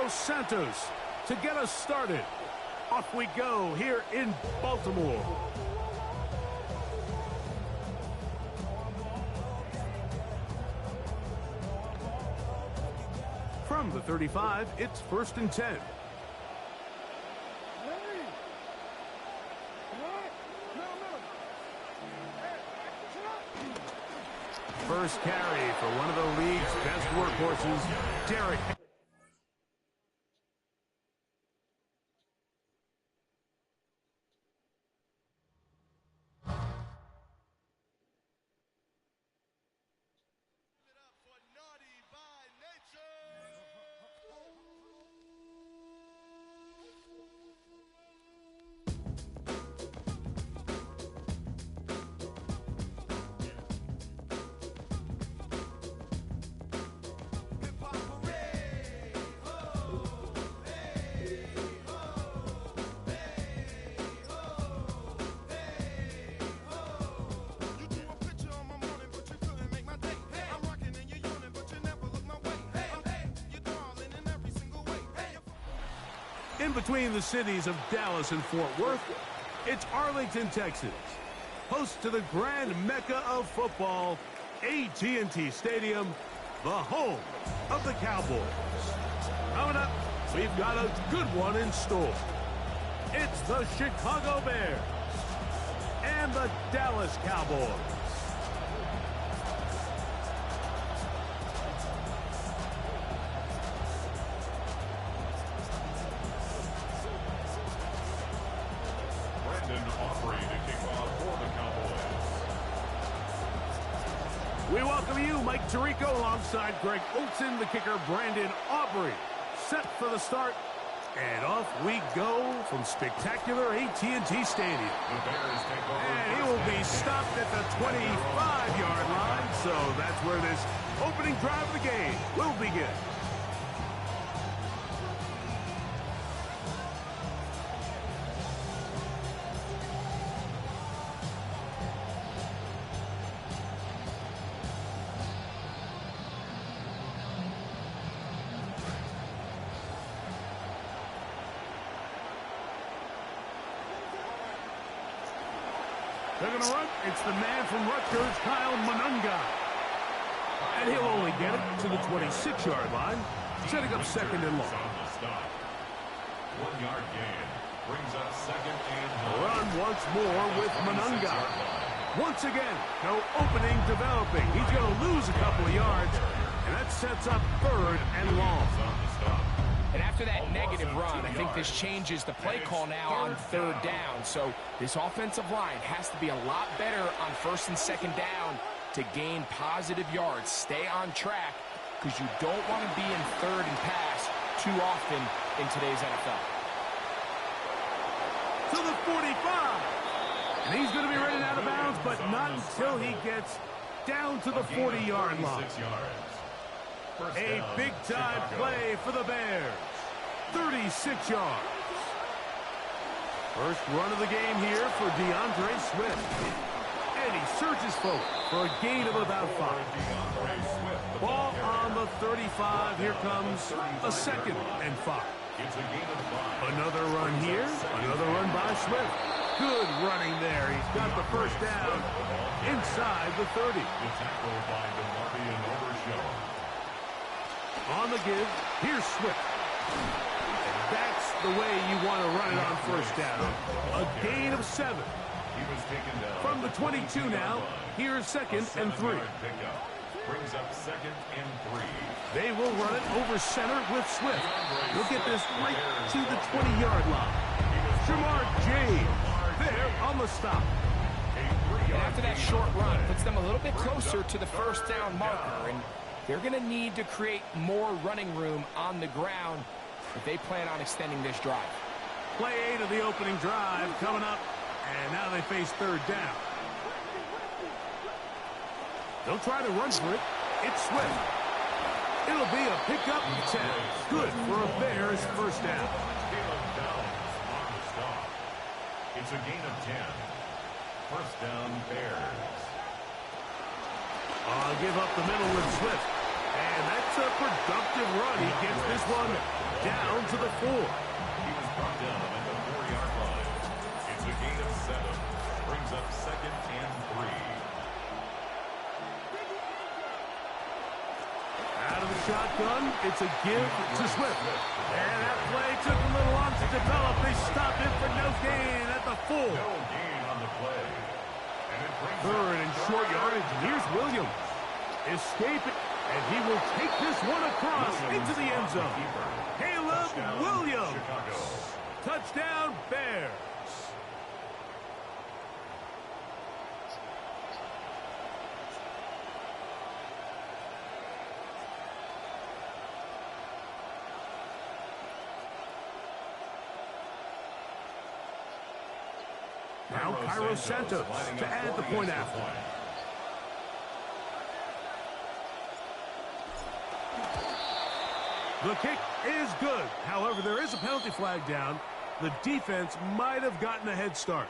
Dos Santos to get us started. Off we go here in Baltimore. From the 35, it's 1st and 10. First carry for one of the league's best workhorses, Derek. In between the cities of Dallas and Fort Worth, it's Arlington, Texas, host to the grand mecca of football, AT&T Stadium, the home of the Cowboys. Coming up, we've got a good one in store. It's the Chicago Bears and the Dallas Cowboys. We welcome you, Mike Tirico, alongside Greg Olson, the kicker, Brandon Aubrey. Set for the start, and off we go from spectacular AT&T Stadium. And he will be stopped at the 25-yard line, so that's where this opening drive of the game will begin. They're going to run. It's the man from Rutgers, Kyle Monunga. And he'll only get it to the 26-yard line, setting up 2nd and long. 1-yard gain brings up 2nd and long. Run once more with Monunga. Once again, no opening developing. He's going to lose a couple of yards, and that sets up 3rd and long. And after that negative run, I think this changes the play call now on 3rd down. So this offensive line has to be a lot better on 1st and 2nd down to gain positive yards. Stay on track, because you don't want to be in 3rd and pass too often in today's NFL. To the 45. And he's going to be running out of bounds, but not until he gets down to the 40-yard line. A big-time play for the Bears. 36 yards. First run of the game here for DeAndre Swift. And he surges forward for a gain of about 5. Ball on the 35. Here comes a 2nd and 5. Another run here. Another run by Swift. Good running there. He's got the first down inside the 30. On the give, here's Swift. And that's the way you want to run it on 1st down. A gain of 7. From the 22 now, here's 2nd and 3. Brings up 2nd and 3. They will run it over center with Swift. He'll get this right to the 20-yard line. Jamar James there on the stop. And after that short run, puts them a little bit closer to the 1st down marker. And they're going to need to create more running room on the ground if they plan on extending this drive. Play 8 of the opening drive coming up, and now they face 3rd down. They'll try to run for it. It's Swift. It'll be a pickup 10. Good for a Bears 1st down. It's a gain of 10. 1st down, Bears. Give up the middle with Swift. And that's a productive run. He gets this one down to the 4. He was brought down at the 4-yard line. It's a gain of 7. Brings up 2nd and 3. Out of the shotgun, it's a give to Swift. And that play took a little long to develop. They stopped him for no gain at the 4. No gain on the play. And it brings Third and short yardage. Here's Williams. Escaping. And he will take this one across into the end zone. Caleb Williams. Chicago. Touchdown, Bears. Now Cairo Santos to add the point after. The kick is good. However, there is a penalty flag down. The defense might have gotten a head start.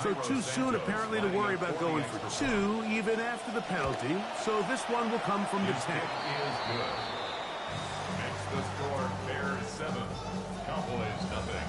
So too soon, apparently, to worry about going for 2, even after the penalty. So this one will come from the 10. Is good. Makes the score Bears 7, Cowboys nothing.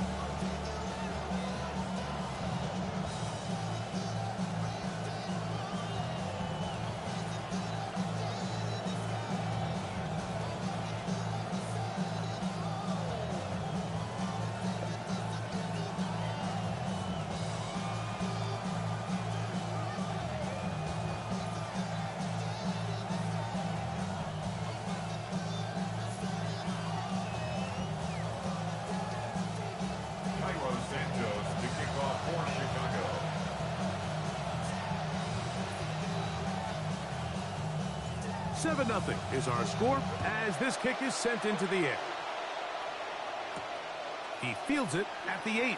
Santos to kick off for Chicago. Seven 0 is our score as this kick is sent into the air. He fields it at the 8.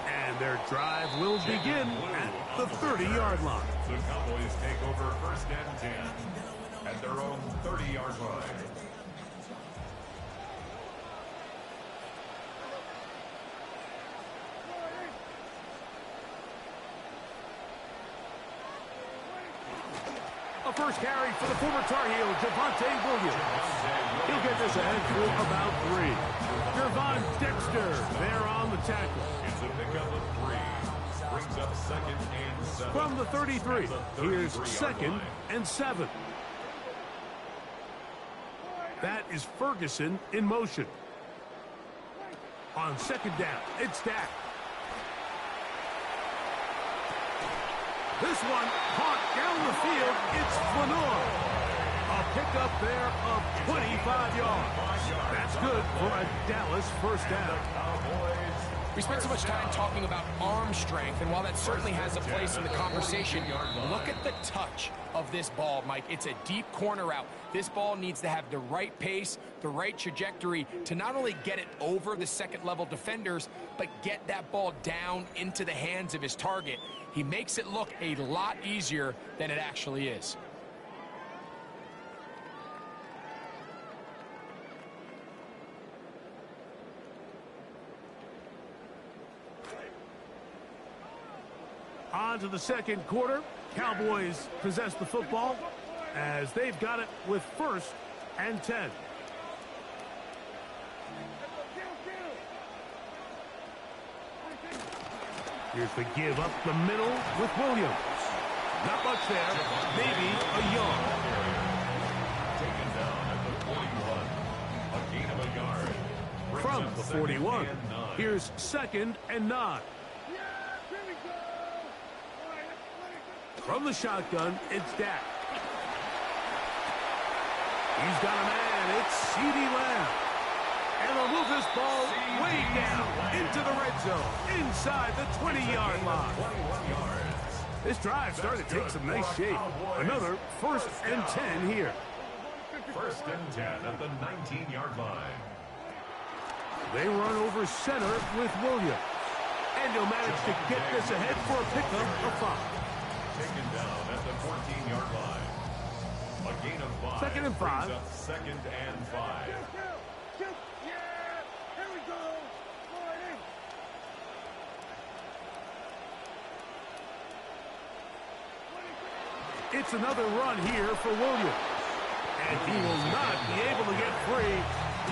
And their drive will begin at the 30-yard line. The Cowboys take over 1st and 10 at their own 30-yard line. A first carry for the former Tar Heel, Javonte Williams. He'll get this ahead for about 3. Gervon Dexter there on the tackle. It's a pickup of 3. Brings up 2nd and 7. From the 33, here's 2nd and 7. That is Ferguson in motion. On 2nd down, it's Dak. This one caught down the field. It's Flanor. A pickup there of 25 yards. That's good for a Dallas first down. We spent so much time talking about arm strength, and while that certainly has a place in the conversation, look at the touch of this ball, Mike. It's a deep corner route. This ball needs to have the right pace, the right trajectory to not only get it over the second-level defenders, but get that ball down into the hands of his target. He makes it look a lot easier than it actually is. On to the second quarter. Cowboys possess the football as they've got it with 1st and 10. Here's the give up the middle with Williams. Not much there. Maybe a yard. Taken down at the 41. A gain of a yard. From the 41, here's 2nd and 9. From the shotgun, it's Dak. He's got a man. It's CeeDee Lamb. And they'll move this ball way down into the red zone, inside the 20-yard line. 21 yards. This drive started to take some nice shape. Another 1st and 10 here. 1st and 10 at the 19-yard line. They run over center with Williams. And he'll manage to get this ahead for a pickup of 5. taken down at the 14-yard line. A gain of 5. Second and 5. Brings up second and 5. It's another run here for Williams. And he will not be able to get free,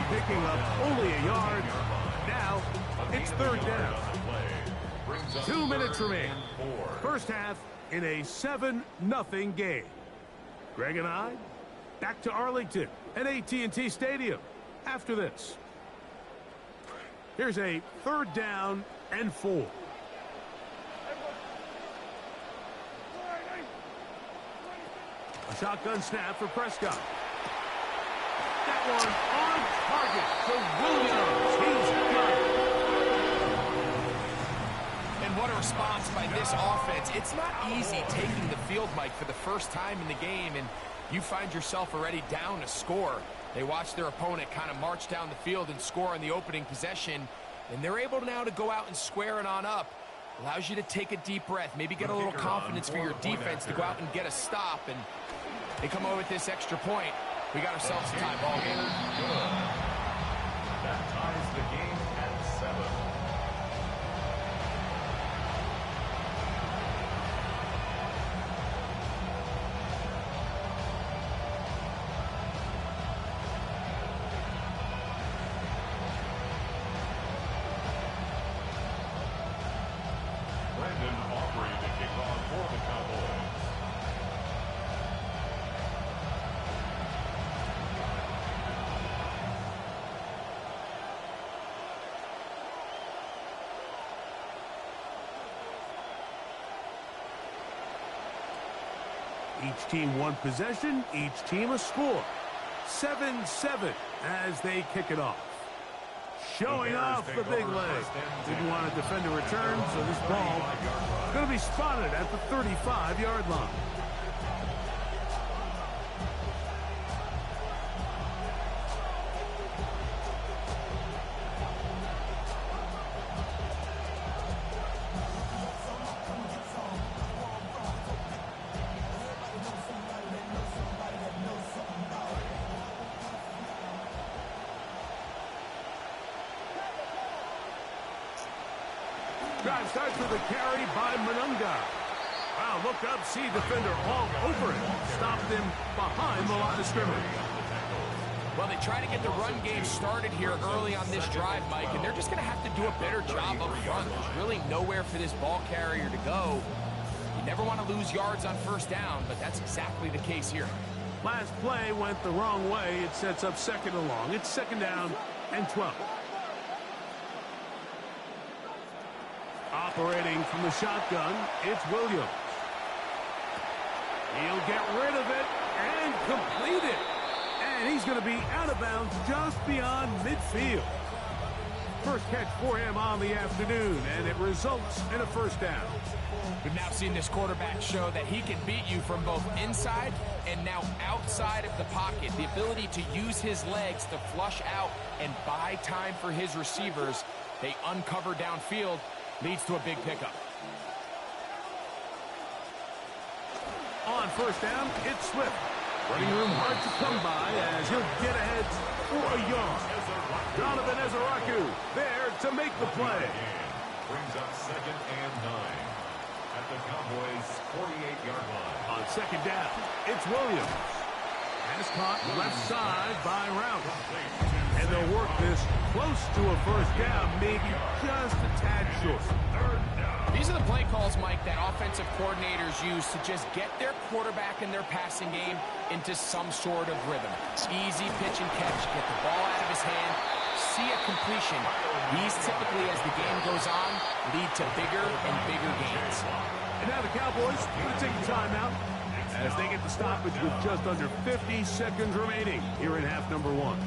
picking up only a yard. Now, it's third down. 2 minutes remain. First half in a 7-0 game. Greg and I, back to Arlington at AT&T Stadium after this. Here's a third down and 4. A shotgun snap for Prescott. That one on target for Williams. He's got it. And what a response by this offense. It's not easy taking the field, Mike, for the first time in the game, and you find yourself already down a score. They watch their opponent kind of march down the field and score on the opening possession, and they're able now to go out and square it on up. Allows you to take a deep breath, maybe get a little confidence for your defense to go out and get a stop, and they come over with this extra point. We got ourselves a tie ball game. That ties the game at 7. Brandon Aubrey to kick off for the Cowboys. Each team one possession, each team a score. 7-7 as they kick it off. Showing off the big leg. Didn't want to defend a return, so this ball is going to be spotted at the 35-yard line. Drive starts with a carry by Monunga. Wow, look up, see defender all over it. Stopped him behind the line of scrimmage. Well, they try to get the run game started here early on this drive, Mike, and they're just going to have to do a better job up front. There's really nowhere for this ball carrier to go. You never want to lose yards on first down, but that's exactly the case here. Last play went the wrong way. It sets up second and long. It's second down and 12. Operating from the shotgun, it's Williams. He'll get rid of it and complete it. And he's going to be out of bounds just beyond midfield. First catch for him on the afternoon, and it results in a first down. We've now seen this quarterback show that he can beat you from both inside and now outside of the pocket. The ability to use his legs to flush out and buy time for his receivers. They uncover downfield. Leads to a big pickup. On first down, it's Swift. Running room hard to come by as he'll get ahead for a yard. Donovan Ezaraku there to make the play. Brings up second and 9 at the Cowboys' 48-yard line. On second down, it's Williams. Pass caught left side by Rouse. And they'll work this close to a first down, maybe just a tad short. These are the play calls, Mike, that offensive coordinators use to just get their quarterback and their passing game into some sort of rhythm. Easy pitch and catch, get the ball out of his hand, see a completion. These typically, as the game goes on, lead to bigger and bigger gains. And now the Cowboys going to take a timeout as they get the stoppage with just under 50 seconds remaining here in half number 1.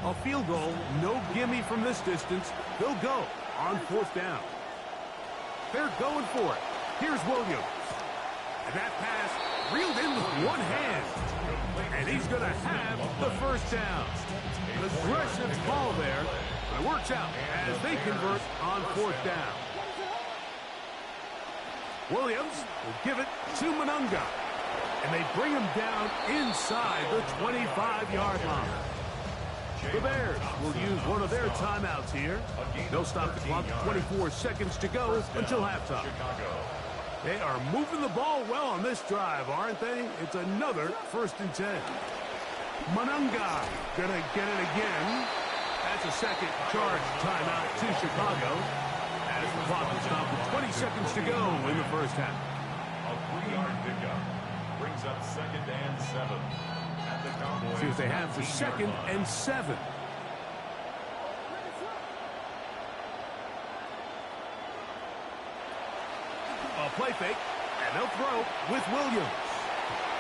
A field goal, no gimme from this distance. They'll go on fourth down. They're going for it. Here's Williams. And that pass reeled in with one hand. And he's going to have the first down. Aggressive ball there, but it works out as they convert on fourth down. Williams will give it to Monunga. And they bring him down inside the 25-yard line. The Bears will use one of their timeouts here. They'll stop the clock, 24 seconds to go until halftime. They are moving the ball well on this drive, aren't they? It's another 1st and 10. Monunga gonna get it again. That's a second charge timeout to Chicago. As the clock is stopped with 20 seconds to go in the first half. A 3-yard pickup brings up 2nd and 7. At the Cowboys. See if they have the 2nd and 7. A play fake, and they'll throw with Williams.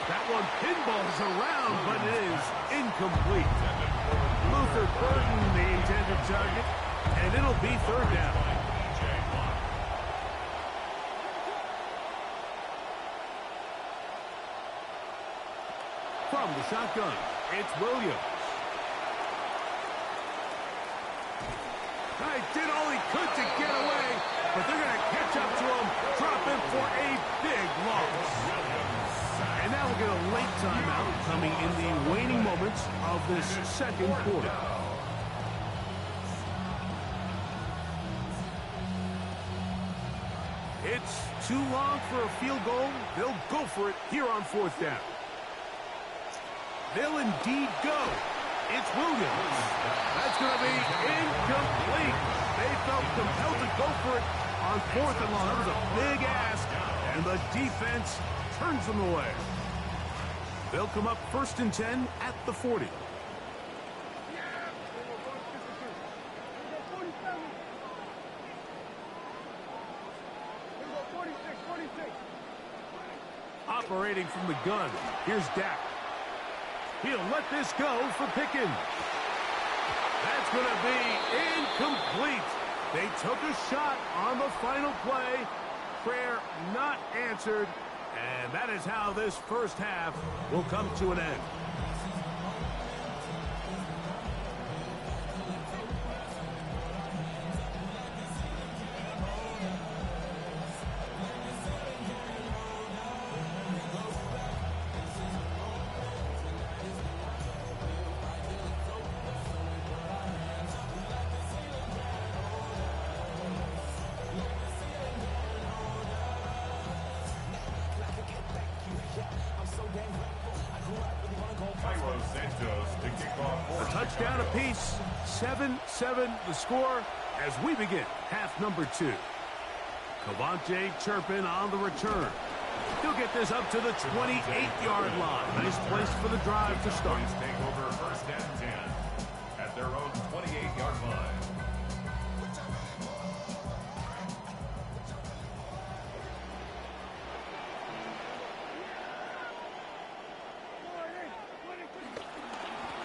That one pinballs around, but it is incomplete. Luther Burden, the intended target, and it'll be 3rd down. From the shotgun, it's Williams. He did all he could to get away, but they're going to catch up to him, drop him for a big loss. And now we'll get a late timeout coming in the waning moments of this 2nd quarter. It's too long for a field goal. They'll go for it here on 4th down. They'll indeed go. It's Williams. That's going to be incomplete. They felt compelled to go for it on 4th and long. That was a big ask, and the defense turns them away. They'll come up 1st and 10 at the 40. Operating from the gun, here's Dak. He'll let this go for Pickens. That's going to be incomplete. They took a shot on the final play. Prayer not answered. And that is how this first half will come to an end. A touchdown apiece, 7-7 the score as we begin half number 2. Cavante Turpin on the return. He'll get this up to the 28-yard line. Nice place for the drive to start. Take over 1st and 10 at their own 28-yard line.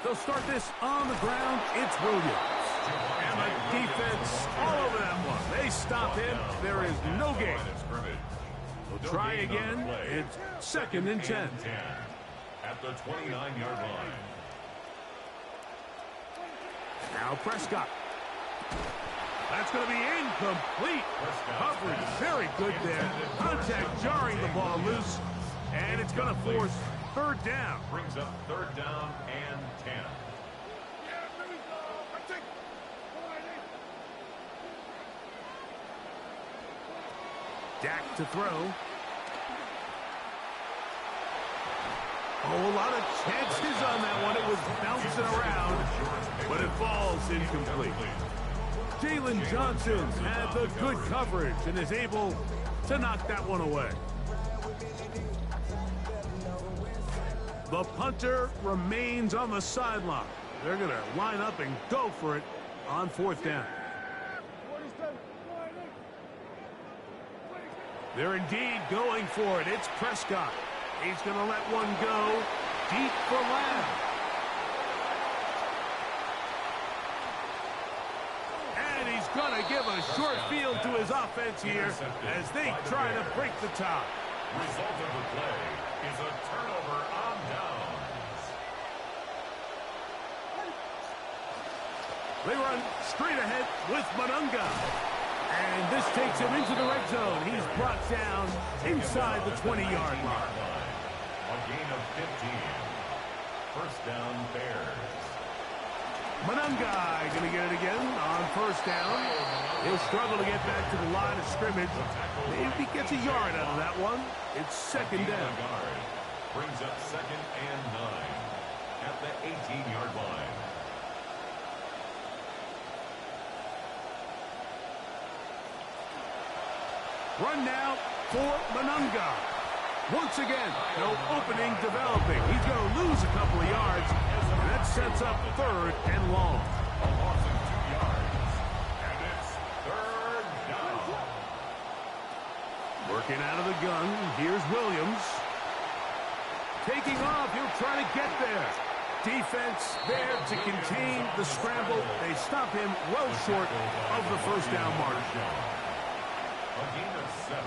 They'll start this on the ground. It's Williams. And the defense all over that one. They stop him. There is no gain. They'll try again. It's 2nd and 10. At the 29-yard line. Now Prescott. That's going to be incomplete. Coverage very good there. Contact jarring the ball loose. And it's going to force 3rd down. Brings up 3rd down and 10. Dak to throw. Oh, a lot of chances on that one. It was bouncing around, but it falls incomplete. Jalen Johnson had the good coverage and is able to knock that one away. The punter remains on the sideline. They're going to line up and go for it on 4th down. They're indeed going for it. It's Prescott. He's going to let one go deep for Lamb. And he's going to give a short field to his offense here as they try to break the tie. Result of the play is a turnover on downs. They run straight ahead with Monunga. And this takes him into the red zone. He's brought down inside the 20-yard line. A gain of 15. First down, Bears. Manungai going to get it again on first down. He'll struggle to get back to the line of scrimmage. Maybe he gets a yard out of that one. It's second down. Brings up second and 9 at the 18-yard line. Run now for Manungai. Once again, no opening developing. He's going to lose a couple of yards. And that sets up third and long. A loss of 2 yards. And it's third down. Working out of the gun. Here's Williams. Taking off. He'll try to get there. Defense there to contain the scramble. They stop him well short of the first down mark. A gain of 7,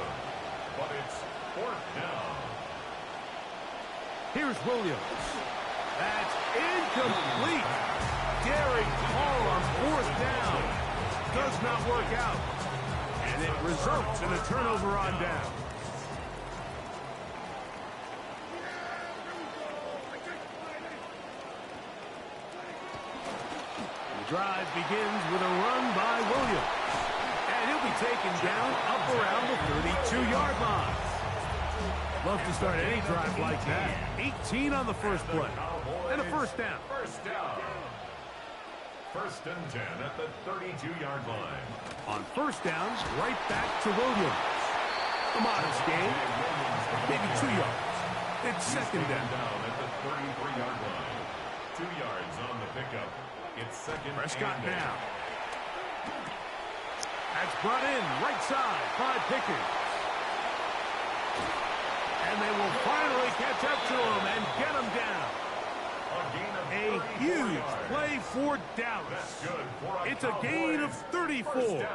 but it's fourth down. Here's Williams. That's incomplete. Daring call on fourth down. Does not work out. And it results in a turnover on down. The drive begins with a run by Williams. And he'll be taken down up around the 32-yard line. Love to start any drive like that. 18 on the first play. And a first down. First down. First and 10 at the 32-yard line. On first downs, right back to Williams. A modest gain. Maybe 2 yards. It's second down. At the 33-yard line. 2 yards on the pickup. It's second. Prescott now. That's brought in right side by Pickens. And they will finally catch up to him and get him down. A huge play for Dallas. It's a gain of 34.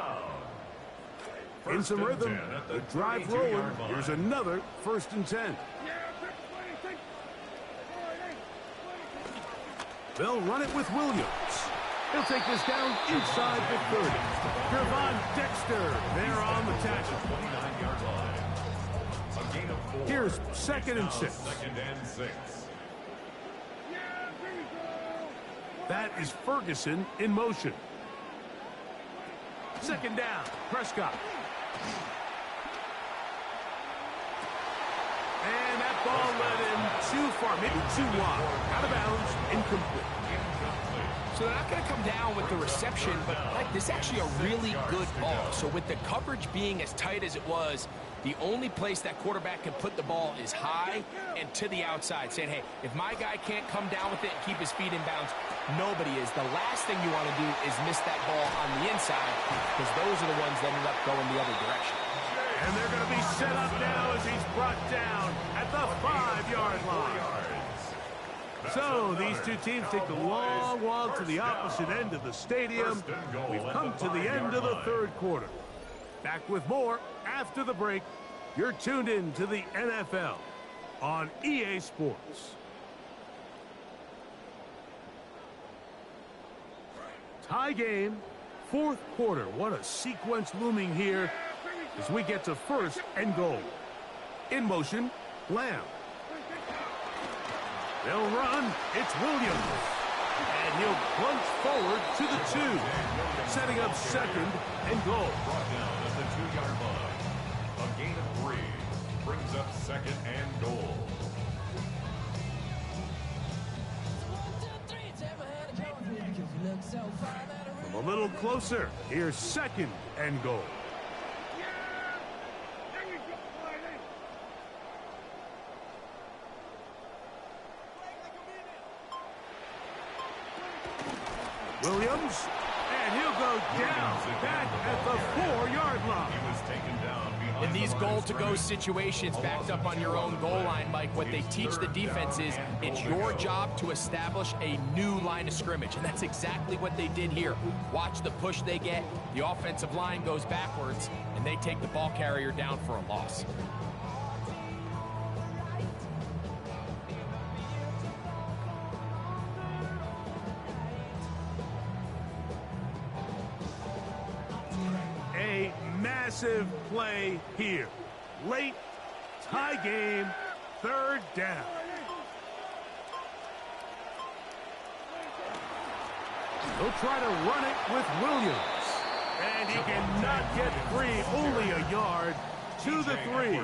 In some rhythm, the drive rolling. Here's another first and 10. They'll run it with Williams. He'll take this down inside the 30. Gervon Dexter there on the tackle. 29-yard line. A gain of 4. Here's second and 6. Second and 6. That is Ferguson in motion. Second down, Prescott. And that ball led him too far, maybe too wide. Out of bounds, incomplete. So they're not going to come down with the reception, but like this is actually a really good ball. So with the coverage being as tight as it was, the only place that quarterback can put the ball is high and to the outside, saying, hey, if my guy can't come down with it and keep his feet in bounds, nobody is. The last thing you want to do is miss that ball on the inside, because those are the ones that end up going the other direction. And they're going to be set up now as he's brought down at the 5-yard line. So these two teams take the long walk to the opposite end of the stadium. We've come to the end of the third quarter. Back with more after the break. You're tuned in to the NFL on EA Sports. Tie game, fourth quarter. What a sequence looming here as we get to first and goal. In motion, Lamb. They'll run. It's Williams. And he'll plunge forward to the 2. Setting up second and goal. Brought down at the 2-yard line. A gain of 3. Brings up second and goal. From a little closer. Here's second and goal. Williams, and he'll go down back at the 4-yard line. He was taken down behind In these goal-to-go situations, backed up on your own goal line, Mike, what they teach the defense is it's your job to establish a new line of scrimmage, and that's exactly what they did here. Watch the push they get. The offensive line goes backwards, and they take the ball carrier down for a loss. massive play here. Late, tie game, third down. He'll try to run it with Williams. And he cannot get free, only a yard to the 3,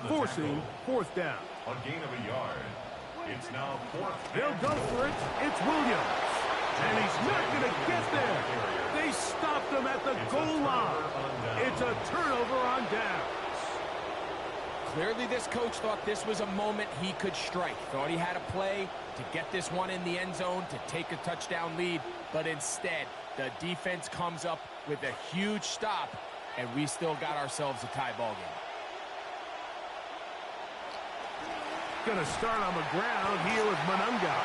forcing fourth down. A gain of a yard. It's now fourth. They'll go for it. It's Williams. And he's not going to get there. They stopped him at the goal line. It's a turnover on downs. Clearly this coach thought this was a moment he could strike. Thought he had a play to get this one in the end zone to take a touchdown lead. But instead, the defense comes up with a huge stop, and we still got ourselves a tie ball game. Gonna start on the ground here with Manunga.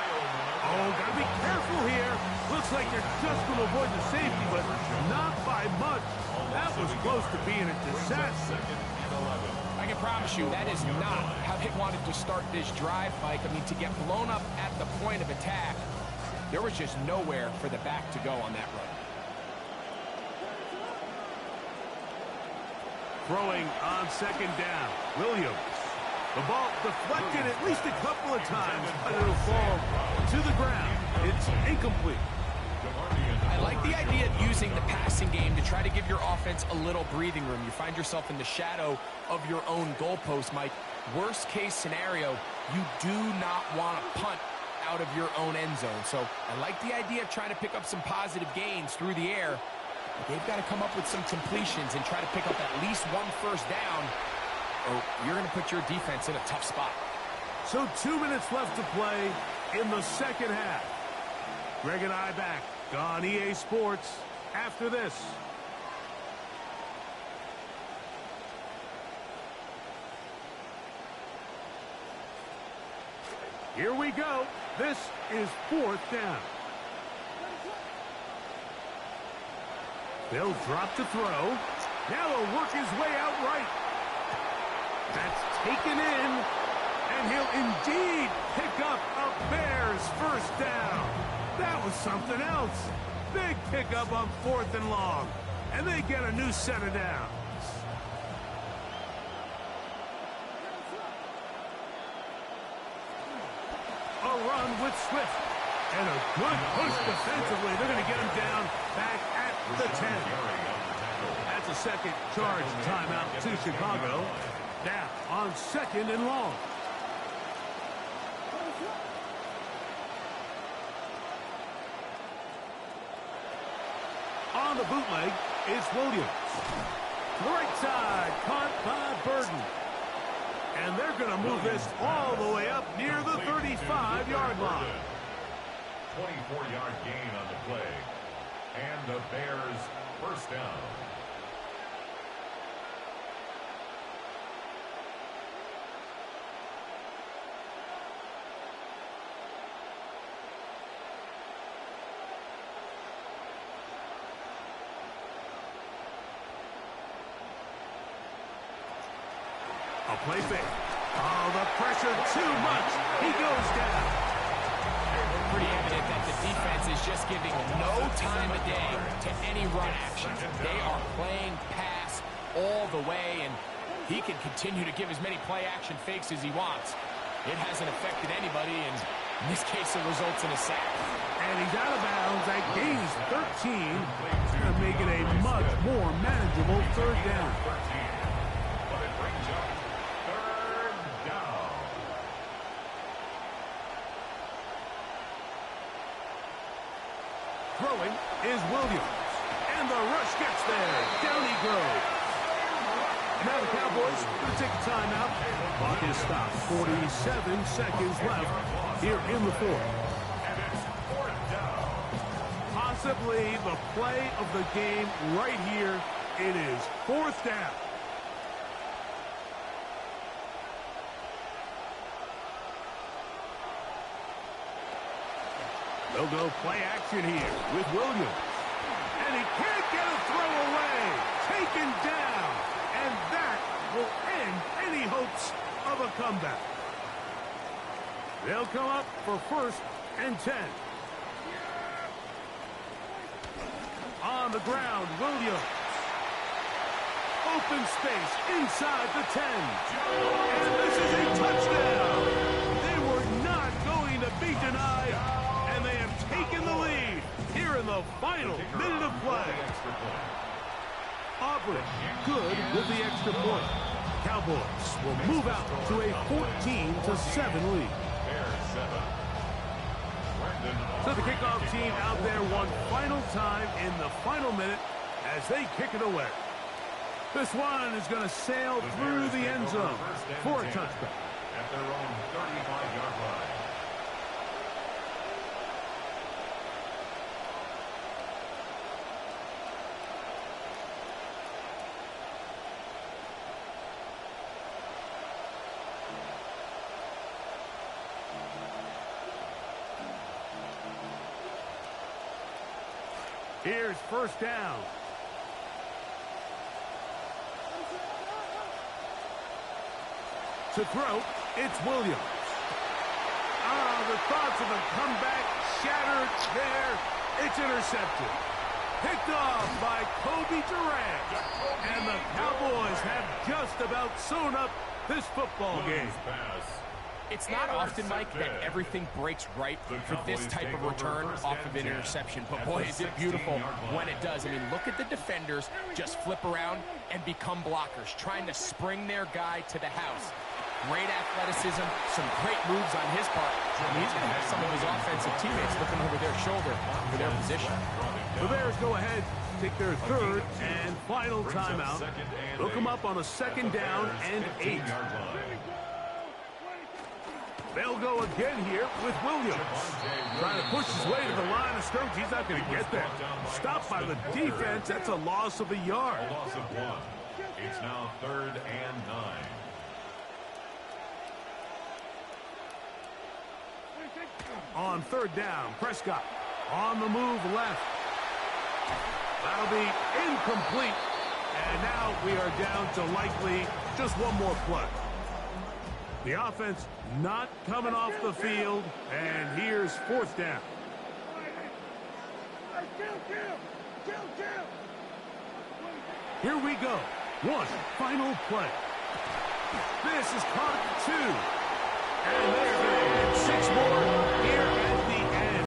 Oh, gotta be careful here. Looks like they're just gonna avoid the safety, but not by much. That was close to being a disaster. I can promise you that is not how they wanted to start this drive, Mike. I mean, to get blown up at the point of attack, there was just nowhere for the back to go on that run. Throwing on second down, Williams. The ball deflected at least a couple of times, but it'll fall to the ground. It's incomplete. I like the idea of using the passing game to try to give your offense a little breathing room. You find yourself in the shadow of your own goalpost, Mike. Worst case scenario, you do not want to punt out of your own end zone. So I like the idea of trying to pick up some positive gains through the air. But they've got to come up with some completions and try to pick up at least one first down, or you're going to put your defense in a tough spot. So 2 minutes left to play in the second half. Greg and I back on EA Sports after this. Here we go. This is fourth down. They'll drop to throw. Now he'll work his way out right. That's taken in, and he'll indeed pick up a Bears first down. That was something else. Big pickup on fourth and long, and they get a new set of downs. A run with Swift, and a good push defensively. They're going to get him down back at the 10. That's a second charge timeout to Chicago. Now on second and long. On the bootleg, it's Williams. To the right side, caught by Burden. And they're going to move this all the way up near the 35-yard line. 24-yard gain on the play. And the Bears first down. A play fake. Oh, the pressure too much. He goes down. Pretty evident that the defense is just giving no time of day to any run action. They are playing pass all the way, and he can continue to give as many play action fakes as he wants. It hasn't affected anybody, and in this case it results in a sack. And he's out of bounds. That gains 13. It's going to make it a much more manageable third down. But it brings up third down. Throwing is Williams. And the rush gets there. Down he goes. Now the Cowboys going to take a timeout. Clock is stopped. 47 seconds left here in the fourth. And it's fourth down. Possibly the play of the game right here. It is fourth down. They'll go play action here with Williams. And he can't get a throw away. Taken down. And that will end any hopes of a comeback. They'll come up for first and 10. On the ground, Williams. Open space inside the 10. And this is a touchdown. They were not going to be denied, and they have taken the lead here in the final minute of play. Auburn good with the extra point. Cowboys will move out to a 14-7 lead. So the kickoff team out there one final time in the final minute as they kick it away. This one is going to sail through the end zone for a touchback. At their own 35-yard line. Here's first down. To throw, it's Williams. The thoughts of a comeback shattered there. It's intercepted. Picked off by Kobe Durant. And the Cowboys have just about sewn up this football game. It's not often, Mike, that everything breaks right for this type of return off of an interception. But, boy, is it beautiful when it does. I mean, look at the defenders just flip around and become blockers, trying to spring their guy to the house. Great athleticism, some great moves on his part. And he's going to have some of his offensive teammates looking over their shoulder for their position. The Bears go ahead, take their third and final timeout. Look them up on a 2nd down and 8. They'll go again here with Williams. Trying to push his way to the line of scrimmage. He's not going to get there. Stopped by the defense. That's a loss of a yard. A loss of 1. It's now 3rd and 9. On 3rd down, Prescott on the move left. That'll be incomplete. And now we are down to likely just one more play. The offense not coming off the field, and here's 4th down. Here we go. One final play. This is caught 2. And they're going to add 6 more here